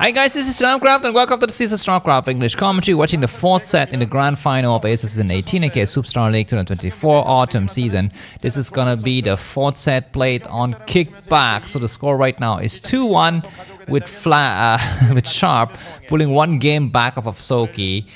Hi guys, this is Namcraft and welcome to the season Starcraft English commentary, watching the 4th set in the grand final of ASL S18 aka Superstar League 2024 autumn season. This is gonna be the 4th set played on kickback. So the score right now is 2-1 with with Sharp pulling one game back off of Soulkey.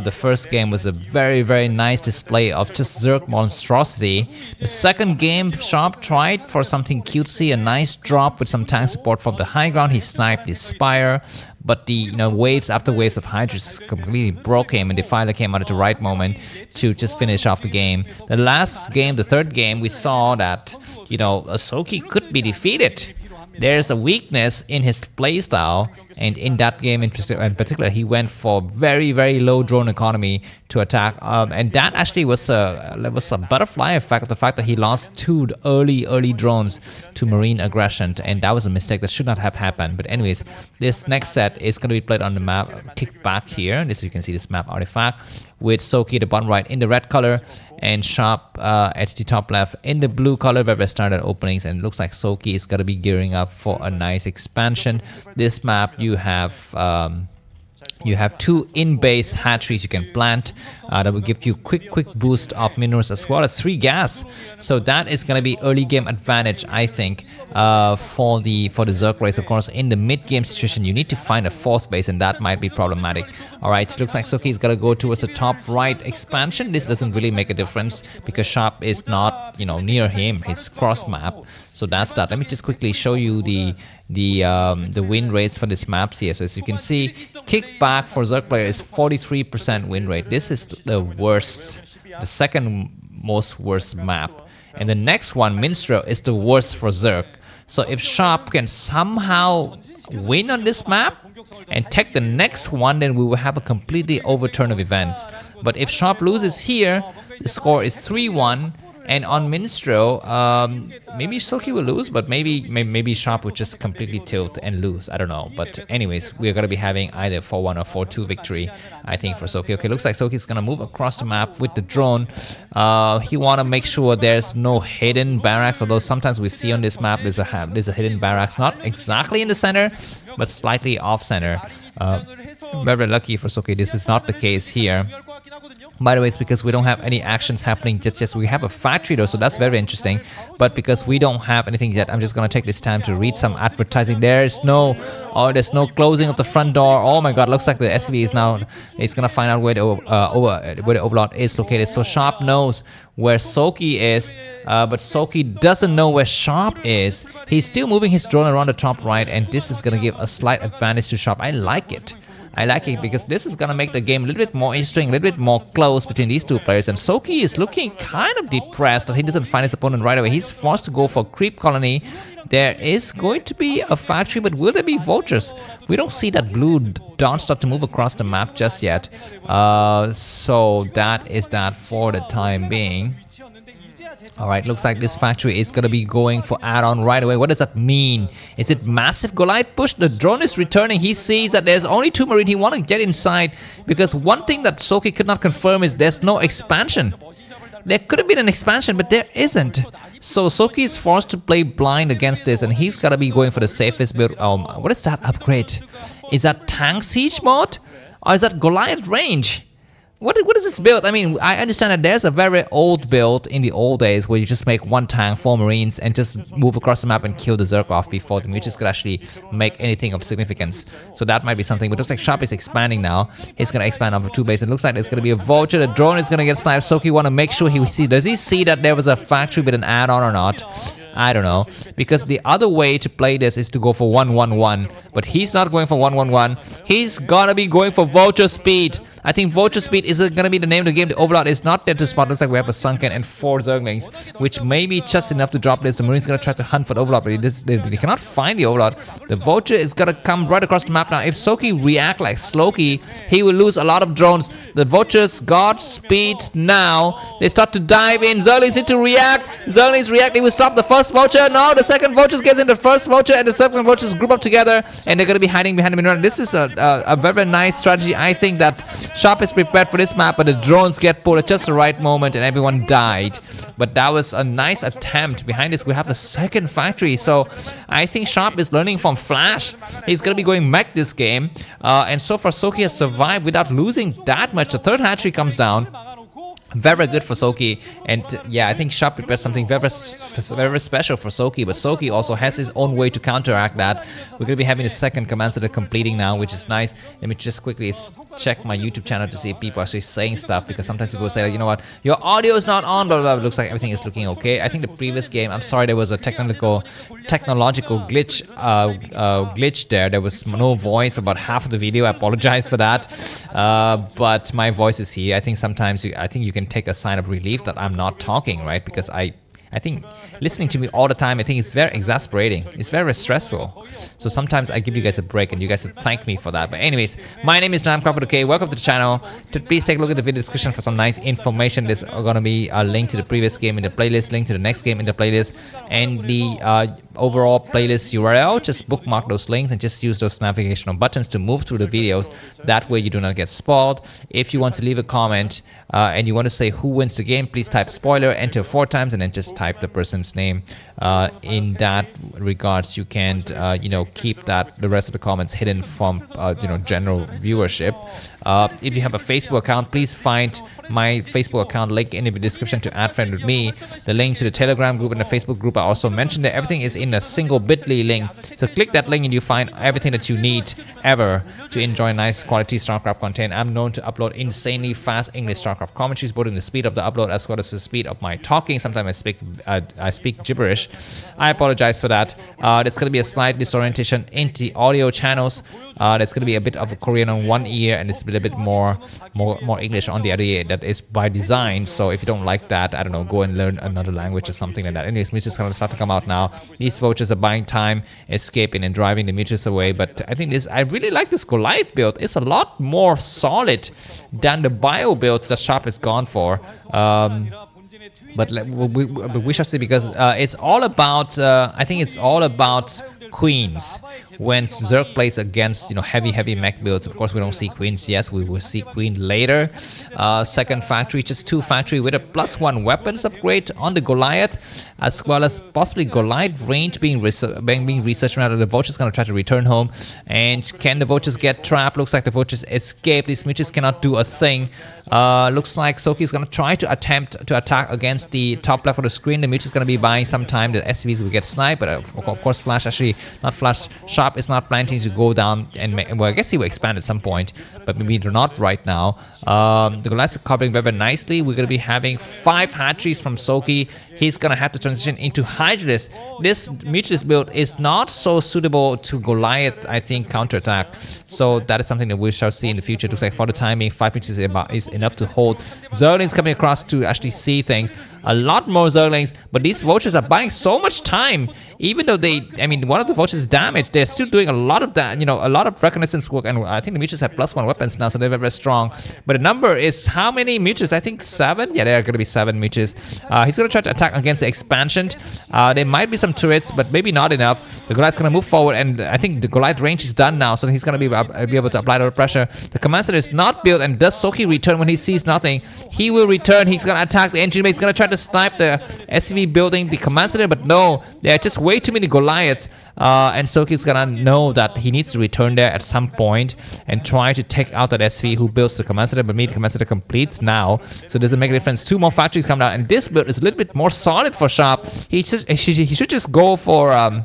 The first game was a very nice display of just Zerg monstrosity. The second game, Sharp tried for something cutesy, a nice drop with some tank support from the high ground. He sniped the Spire, but the waves after waves of Hydras completely broke him, and the finally came out at the right moment to just finish off the game. The last game, the third game, we saw that Soulkey could be defeated. There's a weakness in his playstyle, and in that game in particular, he went for very low drone economy to attack, and that actually was a butterfly effect of the fact that he lost 2 early drones to marine aggression, and that was a mistake that should not have happened. But anyways, this next set is going to be played on the map kickback here. This, you can see this map artifact with Soulkey at the bottom right in the red color, and Sharp at the top left in the blue color where we started openings, and it looks like Soulkey is going to be gearing up for a nice expansion. This map, you have 2 in-base hatcheries you can plant that will give you quick boost of minerals as well as 3 gas. So that is going to be early game advantage, I think, for the Zerg race. Of course, in the mid game situation, you need to find a 4th base, and that might be problematic. All right, so looks like Soulkey is going to go towards the top right expansion. This doesn't really make a difference because Sharp is not near him. His cross map. So that's that. Let me just quickly show you the win rates for this maps here. So as you can see, kickback for Zerg player is 43% win rate. This is the worst, the second most worst map, and the next one, Minstrel, is the worst for Zerg. So if Sharp can somehow win on this map and take the next one, then we will have a completely overturn of events. But if Sharp loses here, the score is 3-1. And on Minstrel, maybe Soulkey will lose, but maybe Sharp will just completely tilt and lose. I don't know. But anyways, we're going to be having either 4-1 or 4-2 victory, I think, for Soulkey. Okay, looks like Soulkey's going to move across the map with the drone. He want to make sure there's no hidden barracks, although sometimes we see on this map there's a hidden barracks, not exactly in the center, but slightly off center. Very lucky for Soulkey, this is not the case here. By the way, it's because we don't have any actions happening just yet. We have a factory though, so that's very interesting. But because we don't have anything yet, I'm just gonna take this time to read some advertising. There's no closing of the front door. Oh my god, looks like the SV is gonna find out where the overlord is located. So Sharp knows where Soulkey is, but Soulkey doesn't know where Sharp is. He's still moving his drone around the top right, and this is gonna give a slight advantage to Sharp. I like it. I like it because this is going to make the game a little bit more interesting, a little bit more close between these 2 players. And Soulkey is looking kind of depressed that he doesn't find his opponent right away. He's forced to go for creep colony. There is going to be a factory, but will there be vultures? We don't see that blue dot start to move across the map just yet. So that is that for the time being. Alright, looks like this factory is going to be going for add-on right away. What does that mean? Is it massive Goliath push? The drone is returning. He sees that there's only 2 marine. He wants to get inside because one thing that Soulkey could not confirm is there's no expansion. There could have been an expansion, but there isn't. So Soulkey is forced to play blind against this, and he's got to be going for the safest build. What is that upgrade? Is that tank siege mode? Or is that Goliath range? What is this build? I mean, I understand that there's a very old build in the old days where you just make 1 tank, 4 marines, and just move across the map and kill the Zerg off before the mages could actually make anything of significance. So that might be something, but it looks like Sharp is expanding now. He's going to expand over 2 bases. It looks like there's going to be a vulture. The drone is going to get sniped. Soulkey want to make sure does he see that there was a factory with an add-on or not? I don't know, because the other way to play this is to go for 1-1-1, but he's not going for 1-1-1. He's gonna be going for vulture speed. I think vulture speed is gonna be the name of the game. The overlord is not there to spot. Looks like we have a sunken and 4 zerglings, which may be just enough to drop this. The marine's gonna try to hunt for the overlord, but they cannot find the overlord. The vulture is gonna come right across the map now. If Soulkey react like Slowkey, he will lose a lot of drones. The vultures got speed now. They start to dive in. Zerglings need to react. Zerglings react. They will stop the first first vulture. No, the second vulture gets in the first vulture, and the second vultures group up together, and they're gonna be hiding behind the mineral. This is a very nice strategy. I think that Sharp is prepared for this map, but the drones get pulled at just the right moment, and everyone died. But that was a nice attempt. Behind this, we have the second factory. So I think Sharp is learning from Flash. He's gonna be going mech this game, and so far Soulkey has survived without losing that much. The third hatchery comes down. Very good for Soulkey, and yeah, I think Sharp prepared something very special for Soulkey, but Soulkey also has his own way to counteract that. We're going to be having the second command center completing now, which is nice. Let me just quickly check my YouTube channel to see if people are actually saying stuff, because sometimes people say, like, you know what, your audio is not on, blah, blah, blah. It looks like everything is looking okay. I think the previous game, I'm sorry, there was a technological glitch there. There was no voice for about half of the video. I apologize for that, but my voice is here. I think sometimes I think you can take a sign of relief that I'm not talking, right? Because I think listening to me all the time, I think it's very exasperating. It's very stressful. So sometimes I give you guys a break, and you guys thank me for that. But anyways, my name is namkraftvn. Welcome to the channel. Please take a look at the video description for some nice information. There's gonna be a link to the previous game in the playlist, link to the next game in the playlist, and the overall playlist URL. Just bookmark those links and just use those navigational buttons to move through the videos. That way you do not get spoiled. If you want to leave a comment and you want to say who wins the game, please type spoiler, enter 4 times, and then just type the person's name. In that regards, you can keep the rest of the comments hidden from general viewership. If you have a Facebook account, please find my Facebook account link in the description to add friend with me. The link to the Telegram group and the Facebook group I also mentioned there. Everything is in a single bit.ly link. So click that link and you find everything that you need ever to enjoy nice quality Starcraft content. I'm known to upload insanely fast English Starcraft commentaries, both in the speed of the upload as well as the speed of my talking. Sometimes I speak gibberish. I apologize for that. There's going to be a slight disorientation in the audio channels. There's going to be a bit of a Korean on one ear, and it's a little bit more English on the other ear. That is by design. So if you don't like that, I don't know, go and learn another language or something like that. Anyways, Mutus is going to start to come out now. These vultures are buying time, escaping and driving the Mutus away. But I think I really like this Goliath build. It's a lot more solid than the bio builds that Sharp has gone for. But we shall see, because it's all about, I think it's all about queens. When Zerg plays against heavy mech builds, of course we don't see queens. Yes, we will see queen later. Second factory, just 2 factory with a +1 weapons upgrade on the Goliath, as well as possibly Goliath range being researched. Rather, the vultures gonna try to return home, and can the vultures get trapped? Looks like the vultures escape. These Mutus cannot do a thing. Looks like Soulkey is gonna try to attempt to attack against the top left of the screen. The Mutus is gonna be buying some time. The SCVs will get sniped, but of course Flash, actually not Flash, Sharp is not planning to go down and well, I guess he will expand at some point, but maybe not right now. The Goliaths are covering very nicely. We're going to be having 5 hatcheries from Soulkey. He's going to have to transition into Hydralis. This Mutus build is not so suitable to Goliath, I think, counterattack. So that is something that we shall see in the future. It looks like for the timing, 5 Mutus is enough to hold. Zerglings coming across to actually see things. A lot more Zerglings, but these vultures are buying so much time. Even though one of the vultures is damaged, they're still doing a lot of that, a lot of reconnaissance work, and I think the Mutus have +1 weapons now, so they're very strong. But the number is how many Mutus? I think 7. Yeah, there are going to be 7 Mutus. He's going to try to attack against the expansion. There might be some turrets, but maybe not enough. The Goliath's going to move forward, and I think the Goliath range is done now, so he's going to be able to apply a lot of pressure. The command center is not built, and does Soulkey return when he sees nothing? He will return. He's going to attack the engine base. He's going to try to snipe the SCV building, the command center, but no, there are just way too many Goliaths, and Soulkey's going to know that he needs to return there at some point and try to take out that SV who builds the command center, but maybe the command center completes now, so it doesn't make a difference. 2 more factories come down, and this build is a little bit more solid for Sharp. He should just go for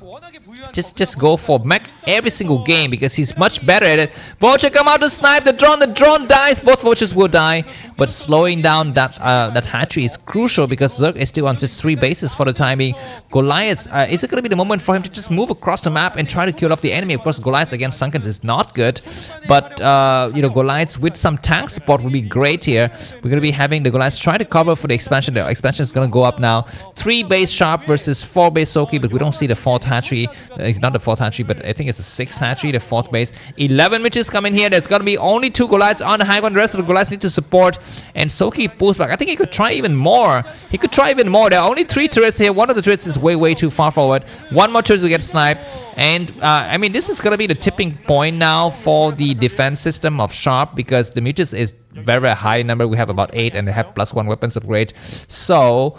just go for mech every single game, because he's much better at it. Vulture come out to snipe the drone dies. Both vultures will die, but slowing down that hatchery is crucial, because Zerg is still on just 3 bases for the time being. Goliaths, is it going to be the moment for him to just move across the map and try to kill off the enemy? Of course, Goliaths against Sunkens is not good, but Goliaths with some tank support would be great here. We're going to be having the Goliaths try to cover for the expansion. The expansion is going to go up now. 3 base Sharp versus 4 base Soulkey, but we don't see the 4th hatchery. It's not the 4th hatchery, but I think it's a 6 hatchery, the 4th base. 11 witches come in here. There's gonna be only 2 Goliaths on the high ground. The rest of the Goliaths need to support. And Soulkey pulls back. I think he could try even more. He could try even more. There are only 3 turrets here. One of the turrets is way too far forward. One more turret will get sniped. And I mean, this is gonna be the tipping point now for the defense system of Sharp, because the mutas is very high number. We have about 8 and they have +1 weapons upgrade. So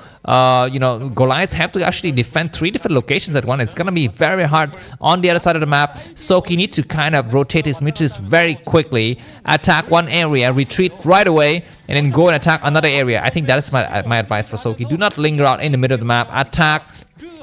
you know, Goliaths have to actually defend 3 different locations at once. It's gonna be very hard on the other side of the map. Soulkey needs to kind of rotate his mutas very quickly, attack one area, retreat right away, and then go and attack another area. I think that is my advice for Soulkey. Do not linger out in the middle of the map. Attack,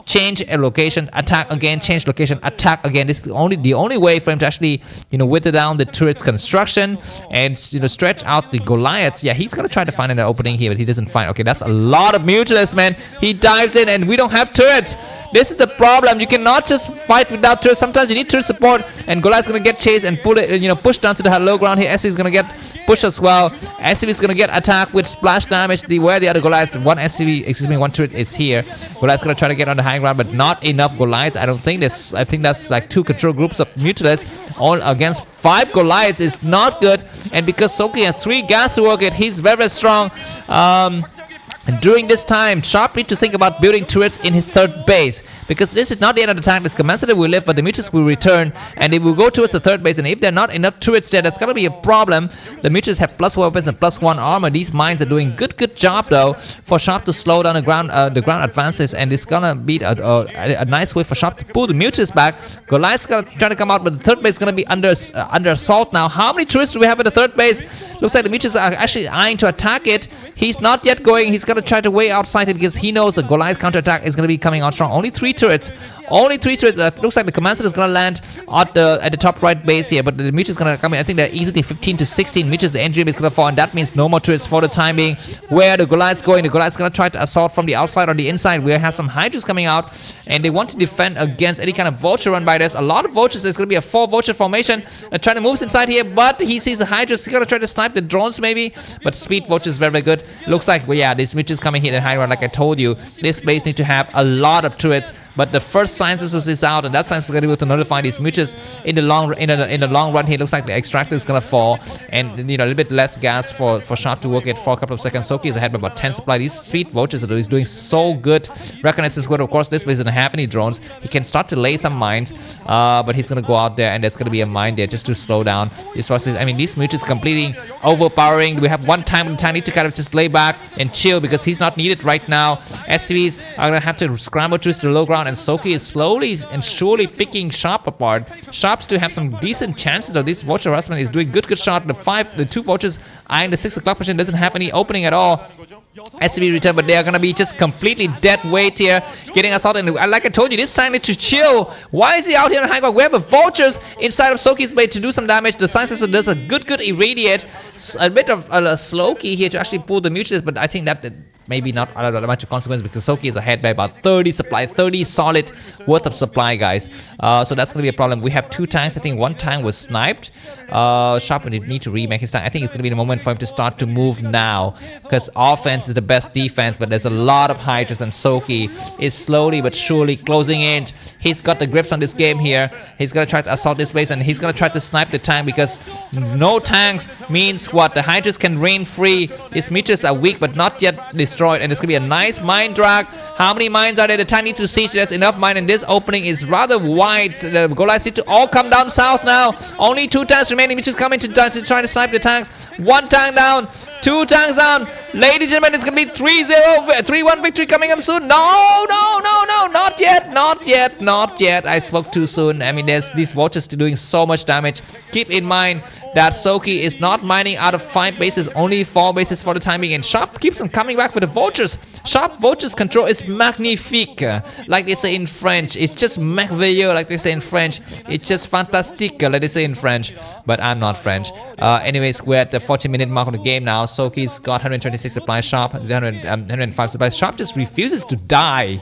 change a location, attack again, change location, attack again. This is the only way for him to actually, you know, wither down the turret's construction and, you know, stretch out the Goliaths. Yeah, he's gonna try to find an opening here, but he doesn't find. Okay, that's a lot of mutalisks, man. He dives in, and we don't have turrets. This is a problem. You cannot just fight without turrets. Sometimes you need turret support, and Goliath's gonna get chased and pull it, you know, push down to the low ground here. SCV is gonna get pushed as well. SCV is gonna get attacked with splash damage. Where the other Goliaths, one turret is here. Goliath's gonna try to get on the high ground, but not enough Goliaths. I don't think this. I think that's like 2 control groups of mutalisks all against 5 Goliaths is not good. And because Soulkey has 3 gas to work it, he's very strong. And during this time, Sharp needs to think about building turrets in his 3rd base, because this is not the end of the attack. This commensurate will live, but the mutas will return, and they will go towards the 3rd base. And if there are not enough turrets there, that's gonna be a problem. The mutas have +1 weapons and +1 armor. These mines are doing good job though for Sharp to slow down the ground advances, and it's gonna be a nice way for Sharp to pull the mutas back. Goliath's gonna try to come out, but the 3rd base is gonna be under assault now. How many turrets do we have at the 3rd base? Looks like the mutas are actually eyeing to attack it. He's not yet going. He's gonna try to way outside it, because he knows the Goliath counterattack is going to be coming out strong. Only 3 turrets. Only 3 turrets. Looks like the commander is going to land at the top right base here, but the mutas is going to come in. I think they're easily 15 to 16 mutas. The engineer is going to fall, and that means no more turrets for the time being. Where the Goliath's going? The Goliath's going to try to assault from the outside or the inside. We have some Hydras coming out, and they want to defend against any kind of vulture run by this. A lot of vultures. There's going to be a 4 vulture formation. Trying to move inside here, but he sees the Hydras. He's going to try to snipe the drones maybe, but speed vulture is very good. Looks like, well, yeah, this mutas coming here in high ground. Like I told you, this base need to have a lot of turrets, but the first sciences is out, and that science is going to be able to notify these mutas in the long run here. Looks like the extractor is going to fall, and you know, a little bit less gas for Sharp to work it for a couple of seconds. Soulkey is ahead by about 10 supply. These speed vultures are doing so good. Reconnaissance is good. Of course, this base doesn't have any drones. He can start to lay some mines, but he's going to go out there, and there's going to be a mine there just to slow down this process. I mean, these mutas completely overpowering. We have one time need to kind of just lay back and chill, because he's not needed right now. SCVs are going to have to scramble to the low ground, and Soulkey is slowly and surely picking Sharp apart. Sharp still have some decent chances of this vulture harassment. Is doing good shot. The 2 vultures eyeing the 6 o'clock position, doesn't have any opening at all. SCV return, but they are going to be just completely dead weight here, getting us out. And like I told you, this time need to chill. Why is he out here on high ground? We have a vultures inside of Soulkey's base to do some damage. The science system does a good irradiate. A bit of a slow key here to actually pull the mutas, but I think that maybe not that much of consequence, because Soulkey is ahead by about 30 supply, 30 solid worth of supply, guys. So that's gonna be a problem. We have 2 tanks. I think 1 tank was sniped. Sharp would need to remake his tank. I think it's gonna be the moment for him to start to move now, because offense is the best defense, but there's a lot of Hydras, and Soulkey is slowly but surely closing in. He's got the grips on this game here. He's gonna try to assault this base, and he's gonna try to snipe the tank, because no tanks means what? The Hydras can reign free. These meters are weak but not yet destroyed, and it's gonna be a nice mine drag. How many mines are there? The tank needs to siege. There's enough mine, and this opening is rather wide. The Goliaths need to all come down south now. Only 2 tanks remaining, which is coming to try to snipe the tanks. 1 tank down, 2 tanks down. Ladies and gentlemen, it's gonna be 3-1 victory coming up soon. No, not yet. I spoke too soon. I mean, there's these vultures doing so much damage. Keep in mind that Soulkey is not mining out of 5 bases, only 4 bases for the time being, and Sharp keeps on coming back for the vultures. Sharp vultures control is magnifique, like they say in French. It's just merveilleux, like they say in French. It's just fantastique, like they say in French, but I'm not French. Anyways, we're at the 40-minute mark of the game now. Soulkey's got 126 supply, Sharp 105 supply. Sharp just refuses to die.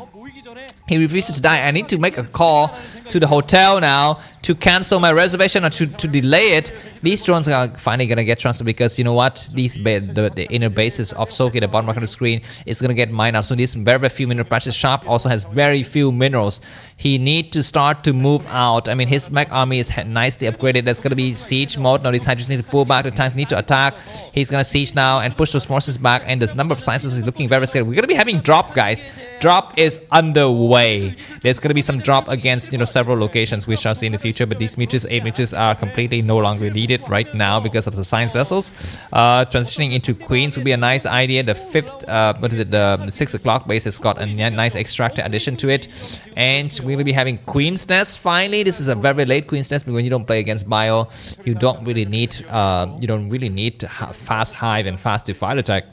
He refuses to die. I need to make a call to the hotel now to cancel my reservation or to delay it. These drones are finally gonna get transferred because you know what? The inner bases of Soulkey, the bottom right of the screen, is gonna get mined out. So these very few mineral patches. Sharp also has very few minerals. He need to start to move out. I mean, his mech army is nicely upgraded. There's gonna be siege mode. Now these Hydras need to pull back. The tanks need to attack. He's gonna siege now and push those forces back. And the number of sciences is looking very scary. We're gonna be having drop, guys. Drop is underway. There's gonna be some drop against several locations we shall see in the future. But these mutas, 8 mutas, are completely no longer needed right now because of the science vessels. Transitioning into queens would be a nice idea. The fifth, the 6 o'clock base has got a nice extractor addition to it, and we're gonna be having queen's nest. Finally, this is a very late queen's nest, but when you don't play against bio, you don't really need fast hive and fast defile attack.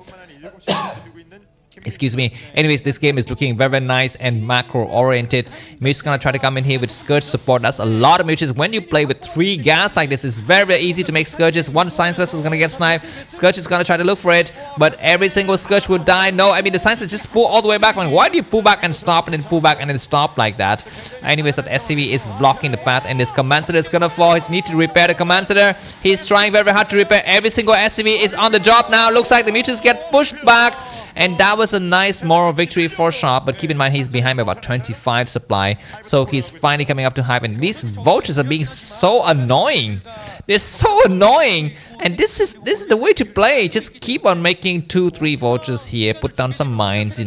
Excuse me. Anyways, this game is looking very nice and macro oriented. Mute's gonna try to come in here with Scourge support. That's a lot of mutations. When you play with 3 gas like this, it's very easy to make Scourges. One science vessel is gonna get sniped. Scourge is gonna try to look for it, but every single Scourge will die. No, I mean the science just pull all the way back. Man, why do you pull back and stop and then pull back and then stop like that? Anyways, that SCV is blocking the path, and this command center is gonna fall. He needs to repair the command center. He's trying very hard to repair. Every single SCV is on the job now. Looks like the mutants get pushed back, and that was a nice moral victory for Sharp, but keep in mind he's behind by about 25 supply. So he's finally coming up to hype, and these vultures are being so annoying. They're so annoying, and this is the way to play. Just keep on making 2-3 vultures here, put down some mines,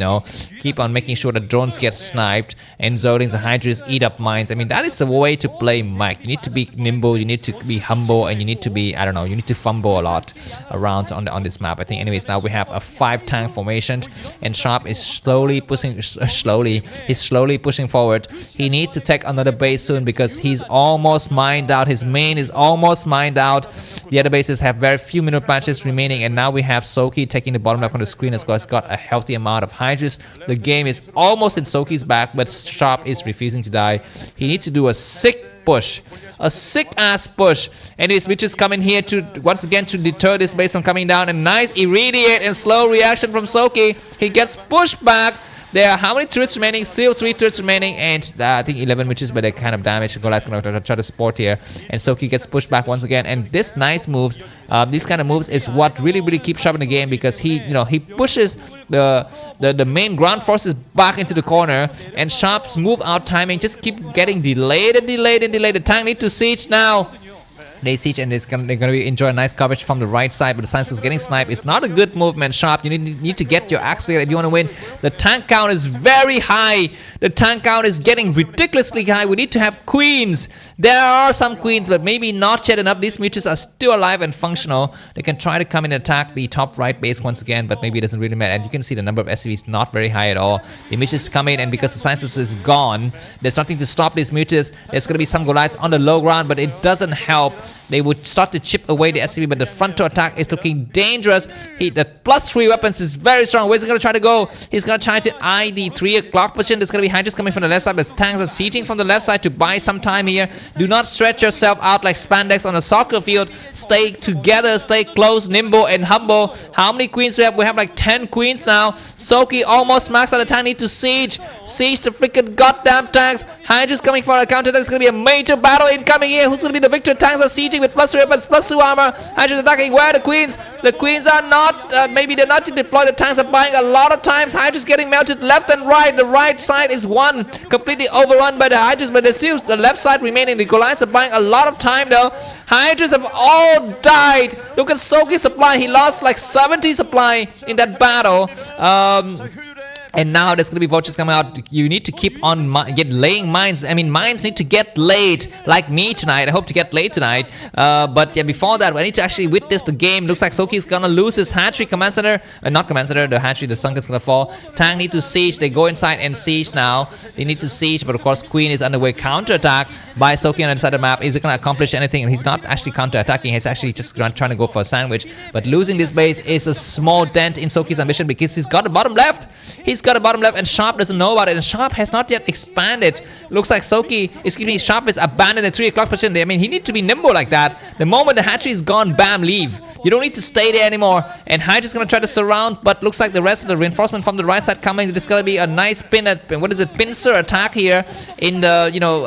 keep on making sure that drones get sniped and Zolings and Hydras eat up mines. I mean, that is the way to play mech. You need to be nimble, you need to be humble, and you need to be, I don't know, you need to fumble a lot around on this map, I think. Anyways, now we have a 5 tank formation, and Sharp is slowly pushing forward. He needs to take another base soon because he's almost mined out. His main is almost mined out. The other bases have very few mineral patches remaining, and now we have Soulkey taking the bottom left on the screen as well. It's got a healthy amount of Hydras. The game is almost in Soulkey's back, but Sharp is refusing to die. He needs to do a sick push, a sick ass push, and his witches come in here to once again to deter this base from coming down. A nice irradiate and slow reaction from Soulkey. He gets pushed back. There are how many turrets remaining? Still 3 turrets remaining, and I think 11 witches, but they're kind of damaged. Goliath's gonna try to support here, and Soulkey gets pushed back once again. And this nice moves, these kind of moves is what really keeps Sharp in the game, because he pushes the main ground forces back into the corner, and Sharp's move out timing just keep getting delayed. The tank need to siege now. They siege, and they're gonna enjoy a nice coverage from the right side, but the science was getting sniped. It's not a good movement, Sharp. You need to get your axe together if you want to win. The tank count is very high. The tank count is getting ridiculously high. We need to have queens. There are some queens, but maybe not yet enough. These mutants are still alive and functional. They can try to come and attack the top right base once again, but maybe it doesn't really matter. And you can see the number of SCVs not very high at all. The mutants come in, and because the science is gone, there's nothing to stop these mutants. There's gonna be some Goliaths on the low ground, but it doesn't help. They would start to chip away the SCV, but the frontal attack is looking dangerous. The +3 weapons is very strong. Where's he gonna try to go? He's gonna try to eye the 3 o'clock position. There's gonna be Hydras coming from the left side, but tanks are sieging from the left side to buy some time here. Do not stretch yourself out like spandex on a soccer field. Stay together, stay close, nimble, and humble. How many queens do we have? We have like 10 queens now. Soulkey almost maxed out the tank. Need to siege the freaking goddamn tanks. Hydras coming for a counter. There's gonna be a major battle incoming here. Who's gonna be the victor? Tanks are sieging with +3 weapons, +2 armor. Hydras attacking. Where are the queens? The queens are not, maybe they're not deployed. The tanks are buying a lot of times. Hydras getting melted left and right. The right side is completely overrun by the Hydras, but there's still the left side remaining. The Goliaths are buying a lot of time though. Hydras have all died. Look at Soulkey's supply. He lost like 70 supply in that battle. And now there's gonna be vultures coming out. You need to keep on laying mines. I mean, mines need to get laid, like me tonight. I hope to get laid tonight. But yeah, before that, I need to actually witness the game. Looks like Soulkey's gonna lose his hatchery command center. Not command center, the hatchery, the sunk is gonna fall. Tank need to siege. They go inside and siege now. They need to siege, but of course, Queen is underway. Counter-attack by Soulkey on the side of the map. Is it gonna accomplish anything? He's not actually counter-attacking. He's actually just trying to go for a sandwich. But losing this base is a small dent in Soulkey's ambition, because he's got the bottom left. He's got a bottom left, and Sharp doesn't know about it, and Sharp has not yet expanded. Looks like Sharp is abandoned at 3 o'clock position. I mean, he needs to be nimble like that, The moment the hatchery is gone, bam, leave. You don't need to stay there anymore. And Hydra's gonna try to surround, but looks like the rest of the reinforcement from the right side coming. There's gonna be a nice pincer attack here in the, you know,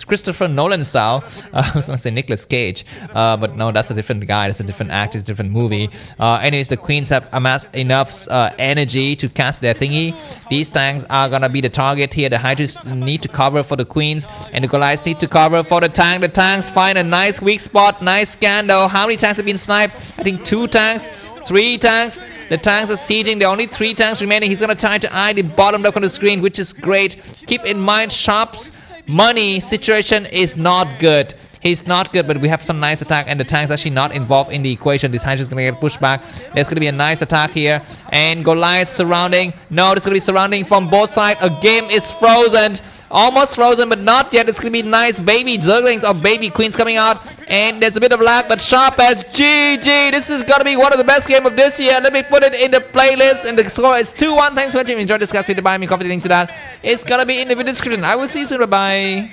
Christopher Nolan style. I was gonna say Nicolas Cage, but no, that's a different guy. That's a different actor, different movie. Anyways, the queens have amassed enough energy to cast their thingy. These tanks are gonna be the target here. The Hydras need to cover for the queens, and the Goliaths need to cover for the tank. The tanks find a nice weak spot. Nice scan though. How many tanks have been sniped? I think 2 tanks, 3 tanks. The tanks are sieging. There are only 3 tanks remaining. He's gonna try to eye the bottom left on the screen, which is great. Keep in mind, Sharp's money situation is not good. He's not good, but we have some nice attack, and the tank's actually not involved in the equation. This Hydra is gonna get pushed back. There's gonna be a nice attack here, and Goliath surrounding. No, there's gonna be surrounding from both sides. A game is frozen, almost frozen, but not yet. It's gonna be nice baby Zerglings or baby queens coming out, and there's a bit of lag, but Sharp has GG. This is gonna be one of the best games of this year. Let me put it in the playlist, and the score is 2-1. Thanks for watching. If you enjoyed this, guys, feel free to buy me coffee. The link to that is gonna be in the video description. I will see you soon. Bye bye.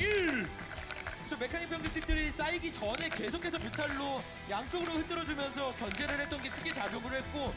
메카닉 병력들이 쌓이기 전에 계속해서 뮤탈로 양쪽으로 흔들어주면서 견제를 했던 게 크게 작용을 했고